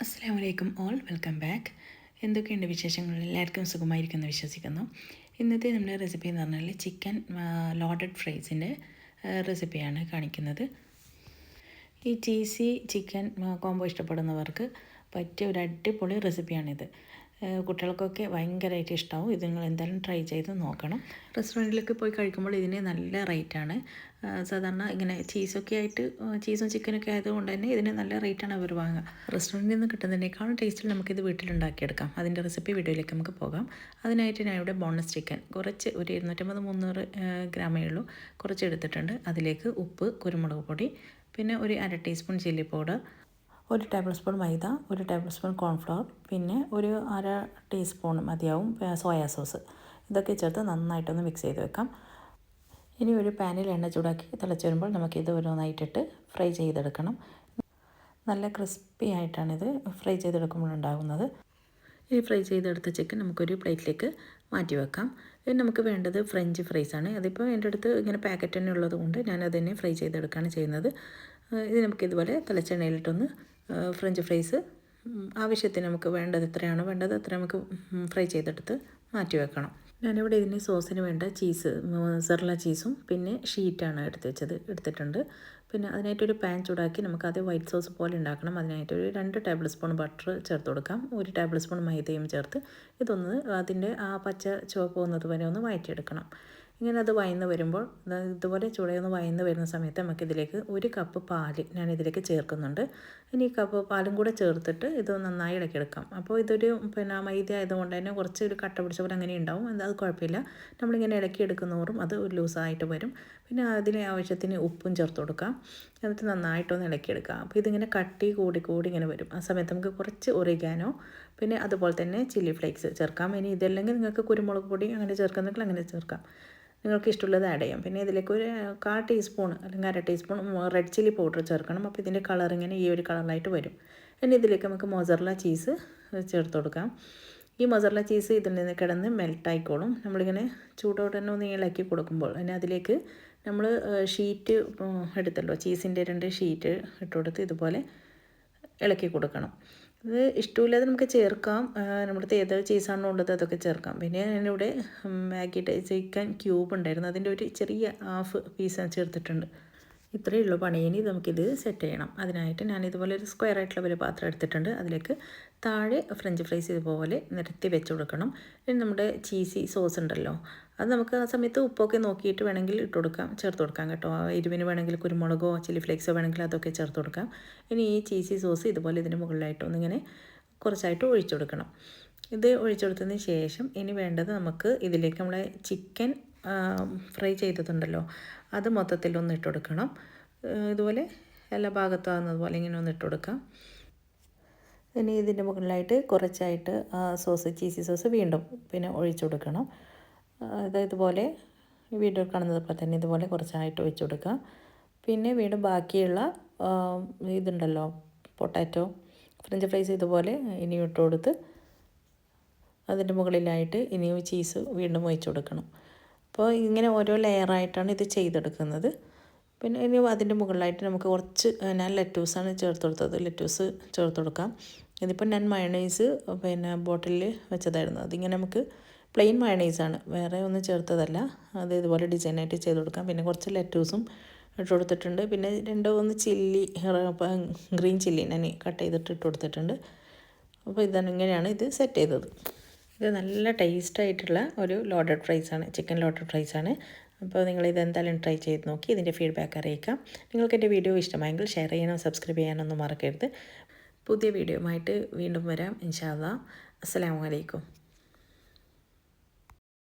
അസ്സലാമലൈക്കും all welcome back. എന്തൊക്കെയുണ്ട് വിശേഷങ്ങൾ? എല്ലാവർക്കും സുഖമായിരിക്കുമെന്ന് വിശ്വസിക്കുന്നു. ഇന്നത്തെ നമ്മുടെ റെസിപ്പി എന്ന് പറഞ്ഞാൽ ചിക്കൻ ലോഡഡ് ഫ്രൈസിൻ്റെ റെസിപ്പിയാണ് കാണിക്കുന്നത്. ഈ ചീസി ചിക്കൻ കോംബോ ഇഷ്ടപ്പെടുന്നവർക്ക് പറ്റിയ ഒരു അടിപൊളി റെസിപ്പിയാണിത്. കുട്ടികൾക്കൊക്കെ ഭയങ്കരമായിട്ട് ഇഷ്ടമാവും. ഇത് നിങ്ങൾ എന്തായാലും ട്രൈ ചെയ്ത് നോക്കണം. റെസ്റ്റോറൻറ്റിലൊക്കെ പോയി കഴിക്കുമ്പോൾ ഇതിന് നല്ല റേറ്റാണ്. സാധാരണ ഇങ്ങനെ ചീസും ചിക്കനൊക്കെ ആയതുകൊണ്ട് തന്നെ ഇതിന് നല്ല റേറ്റാണ് അവർ വാങ്ങുക. റെസ്റ്റോറൻറ്റിൽ നിന്ന് കിട്ടുന്നതിനേക്കാളും ടേസ്റ്റിൽ നമുക്കിത് വീട്ടിലുണ്ടാക്കിയെടുക്കാം. അതിൻ്റെ റെസിപ്പി വീഡിയോയിലേക്ക് നമുക്ക് പോകാം. അതിനായിട്ട് ഞാൻ ഇവിടെ ബോൺലെസ് ചിക്കൻ കുറച്ച് ഒരു 250-300 ഗ്രാമേ ഉള്ളൂ കുറച്ച് എടുത്തിട്ടുണ്ട്. അതിലേക്ക് ഉപ്പ്, കുരുമുളക് പൊടി, പിന്നെ ഒരു 1/2 teaspoon chilli powder, 1 tablespoon മൈദ, 1 ടേബിൾ സ്പൂൺ കോൺഫ്ലവർ, പിന്നെ ഒരു 1/2 ടീസ്പൂൺ മതിയാവും സോയാ സോസ്. ഇതൊക്കെ ചേർത്ത് നന്നായിട്ടൊന്ന് മിക്സ് ചെയ്ത് വെക്കാം. ഇനി ഒരു പാനിൽ എണ്ണ ചൂടാക്കി തിളച്ച് വരുമ്പോൾ നമുക്കിത് ഓരോന്നായിട്ടിട്ട് ഫ്രൈ ചെയ്തെടുക്കണം. നല്ല ക്രിസ്പി ആയിട്ടാണിത് ഫ്രൈ ചെയ്തെടുക്കുമ്പോൾ ഉണ്ടാകുന്നത്. ഈ ഫ്രൈ ചെയ്തെടുത്ത ചിക്കൻ നമുക്കൊരു പ്ലേറ്റിലേക്ക് മാറ്റി വെക്കാം. ഇനി നമുക്ക് വേണ്ടത് ഫ്രഞ്ച് ഫ്രൈസാണ്. അതിപ്പോൾ എൻ്റെ അടുത്ത് ഇങ്ങനെ പാക്കറ്റ് തന്നെ ഉള്ളത് കൊണ്ട് ഞാനത് തന്നെ ഫ്രൈ ചെയ്തെടുക്കുകയാണ് ചെയ്യുന്നത്. ഇത് നമുക്കിതുപോലെ തിളച്ചെണ്ണയിലിട്ടൊന്ന് ഫ്രഞ്ച് ഫ്രൈസ് ആവശ്യത്തിന് നമുക്ക് വേണ്ടത് എത്രയാണോ വേണ്ടത് അത്ര നമുക്ക് ഫ്രൈ ചെയ്തെടുത്ത് മാറ്റി വെക്കണം. ഞാനിവിടെ ഇതിന് സോസിന് വേണ്ട ചീസ് മൊസറല്ല ചീസും പിന്നെ ഷീറ്റാണ് എടുത്തിട്ടുണ്ട്. പിന്നെ അതിനായിട്ടൊരു പാൻ ചൂടാക്കി നമുക്കത് വൈറ്റ് സോസ് പോലെ ഉണ്ടാക്കണം. അതിനായിട്ടൊരു 2 ടേബിൾ സ്പൂൺ ബട്ടർ ചേർത്ത് കൊടുക്കാം. 1 ടേബിൾ സ്പൂൺ മൈദയും ചേർത്ത് ഇതൊന്ന് അതിൻ്റെ ആ പച്ച ചുവപ്പ് പോകുന്നത് വരെ ഒന്ന് വഴറ്റിയെടുക്കണം. ഇങ്ങനെ അത് വഴന്ന് വരുമ്പോൾ ഇതുപോലെ ചൂടയൊന്ന് വഴന്ന് വരുന്ന സമയത്ത് നമുക്കിതിലേക്ക് 1 കപ്പ് പാൽ ഞാനിതിലേക്ക് ചേർക്കുന്നുണ്ട്. ഇനി ഈ കപ്പ് പാലും കൂടെ ചേർത്തിട്ട് ഇത് നന്നായി ഇളക്കിയെടുക്കാം. അപ്പോൾ ഇതൊരു മൈദ ആയതുകൊണ്ട് തന്നെ കുറച്ച് ഒരു കട്ട പിടിച്ച പോലെ അങ്ങനെ ഉണ്ടാവും. അത് കുഴപ്പമില്ല. നമ്മളിങ്ങനെ ഇളക്കിയെടുക്കുന്നതോറും അത് ഒരു ലൂസായിട്ട് വരും. പിന്നെ അതിന് ആവശ്യത്തിന് ഉപ്പും ചേർത്ത് കൊടുക്കാം. എന്നിട്ട് നന്നായിട്ടൊന്ന് ഇളക്കിയെടുക്കാം. അപ്പോൾ ഇതിങ്ങനെ കട്ടി കൂടി ഇങ്ങനെ വരും. ആ സമയത്ത് നമുക്ക് കുറച്ച് ഒറിഗാനോ പിന്നെ അതുപോലെ തന്നെ ചില്ലി ഫ്ലേക്സ് ചേർക്കാം. ഇനി ഇതല്ലെങ്കിൽ നിങ്ങൾക്ക് കുരുമുളക് പൊടി അങ്ങനെ ചേർക്കുന്നെങ്കിൽ അങ്ങനെ ചേർക്കാം. നിങ്ങൾക്ക് ഇഷ്ടമുള്ളത് ആഡ് ചെയ്യാം. പിന്നെ ഇതിലേക്ക് ഒരു 1/4 ടീസ്പൂൺ അല്ലെങ്കിൽ 1/2 ടീസ്പൂൺ റെഡ് ചില്ലി പൗഡർ ചേർക്കണം. അപ്പോൾ ഇതിൻ്റെ കളർ ഇങ്ങനെ ഈ ഒരു കളറിലായിട്ട് വരും. ഇനി ഇതിലേക്ക് നമുക്ക് മൊസറല്ല ചീസ് ചേർത്ത് കൊടുക്കാം. ഈ മൊസറല്ല ചീസ് ഇതിൽ നിന്ന് കിടന്ന് മെൽട്ടായിക്കോളും. നമ്മളിങ്ങനെ ചൂടോടെ തന്നെ ഒന്ന് ഇളക്കി കൊടുക്കുമ്പോൾ പിന്നെ അതിലേക്ക് നമ്മൾ ഷീറ്റ് എടുത്തല്ലോ, ചീസിൻ്റെ 2 ഷീറ്റ് ഇട്ട് കൊടുത്ത് ഇതുപോലെ ഇളക്കി കൊടുക്കണം. ഇത് ഇഷ്ടമില്ലാതെ നമുക്ക് ചേർക്കാം. നമ്മുടെ ഏത് ചീസാണോ ഉള്ളത് അതൊക്കെ ചേർക്കാം. പിന്നെ ഞാനിവിടെ മാഗിയുടെ ചിക്കൻ ക്യൂബ് ഉണ്ടായിരുന്നു, അതിൻ്റെ ഒരു ചെറിയ ഹാഫ് പീസ് ചേർത്തിട്ടുണ്ട്. ഇത്രയേ ഉള്ളൂ പണി. ഇനി നമുക്കിത് സെറ്റ് ചെയ്യണം. അതിനായിട്ട് ഞാനിതുപോലെ ഒരു സ്ക്വയർ ആയിട്ടുള്ള ഒരു പാത്രം എടുത്തിട്ടുണ്ട്. അതിലേക്ക് താഴെ ഫ്രഞ്ച് ഫ്രൈസ് ഇതുപോലെ നിരത്തി വെച്ച് കൊടുക്കണം. ഇനി നമ്മുടെ ചീസി സോസ് ഉണ്ടല്ലോ, അത് നമുക്ക് ആ സമയത്ത് ഉപ്പൊക്കെ നോക്കിയിട്ട് വേണമെങ്കിൽ ചേർത്ത് കൊടുക്കാം കേട്ടോ. എരിവിന് വേണമെങ്കിൽ കുരുമുളകോ ചില്ലി ഫ്ലേക്സോ വേണമെങ്കിൽ അതൊക്കെ ചേർത്ത് കൊടുക്കാം. ഇനി ഈ ചീസി സോസ് ഇതുപോലെ ഇതിന് മുകളിലായിട്ടൊന്നിങ്ങനെ കുറച്ചായിട്ട് ഒഴിച്ചു കൊടുക്കണം. ഇത് ഒഴിച്ചു കൊടുത്തതിന് ശേഷം ഇനി വേണ്ടത് നമുക്ക് ഇതിലേക്ക് നമ്മളെ ചിക്കൻ ഫ്രൈ ചെയ്തതുണ്ടല്ലോ അത് മൊത്തത്തിലൊന്ന് ഇട്ട് കൊടുക്കണം. ഇതുപോലെ എല്ലാ ഭാഗത്തും ആകുന്നത് പോലെ ഇങ്ങനെ ഒന്ന് ഇട്ട് കൊടുക്കാം. ഇനി ഇതിൻ്റെ മുകളിലായിട്ട് കുറച്ചായിട്ട് ചീസി സോസ് വീണ്ടും പിന്നെ ഒഴിച്ചു കൊടുക്കണം. ഇതുപോലെ വീഡിയോ കാണുന്നത് പോലെ തന്നെ ഇതുപോലെ കുറച്ചായിട്ട് ഒഴിച്ചു കൊടുക്കുക. പിന്നെ വീണ്ടും ബാക്കിയുള്ള ഇതുണ്ടല്ലോ പൊട്ടാറ്റോ ഫ്രഞ്ച് ഫ്രൈസ് ഇതുപോലെ ഇനിയും ഇട്ട് കൊടുത്ത് അതിൻ്റെ മുകളിലായിട്ട് ഇനിയും ചീസ് വീണ്ടും ഒഴിച്ചു കൊടുക്കണം. അപ്പോൾ ഇങ്ങനെ ഓരോ ലെയറായിട്ടാണ് ഇത് ചെയ്തെടുക്കുന്നത്. പിന്നെ ഇനി അതിൻ്റെ മുകളിലായിട്ട് നമുക്ക് കുറച്ച് ഞാൻ ലെറ്റൂസാണ് ചേർത്ത് കൊടുത്തത്. ലെറ്റൂസ് ചേർത്ത് കൊടുക്കാം. ഇതിപ്പോൾ ഞാൻ മയണൈസ് പിന്നെ ബോട്ടിലിൽ വെച്ചതായിരുന്നു. അതിങ്ങനെ നമുക്ക് പ്ലെയിൻ മയണൈസാണ്, വേറെ ഒന്നും ചേർത്തതല്ല. അത് ഇതുപോലെ ഡിസൈനായിട്ട് ചെയ്ത് കൊടുക്കാം. പിന്നെ കുറച്ച് ലെറ്റൂസും ഇട്ട് കൊടുത്തിട്ടുണ്ട്. പിന്നെ 2 ചില്ലി ഗ്രീൻ ചില്ലി ഞാൻ കട്ട് ചെയ്തിട്ട് ഇട്ട് കൊടുത്തിട്ടുണ്ട്. അപ്പോൾ ഇങ്ങനെയാണ് ഇത് സെറ്റ് ചെയ്തത്. ഇത് നല്ല ടേസ്റ്റായിട്ടുള്ള ഒരു ലോഡഡ് ഫ്രൈസാണ്, ചിക്കൻ ലോഡഡ് ഫ്രൈസാണ്. അപ്പോൾ നിങ്ങളിത് എന്തായാലും ട്രൈ ചെയ്ത് നോക്കി ഇതിൻ്റെ ഫീഡ്ബാക്ക് അറിയിക്കാം. നിങ്ങൾക്ക് എൻ്റെ വീഡിയോ ഇഷ്ടമായെങ്കിൽ ഷെയർ ചെയ്യാനോ സബ്സ്ക്രൈബ് ചെയ്യാനൊന്നും മറക്കരുത്. പുതിയ വീഡിയോയുമായിട്ട് വീണ്ടും വരാം ഇൻഷാ അല്ലാഹ്. അസ്സലാമു അലൈക്കും.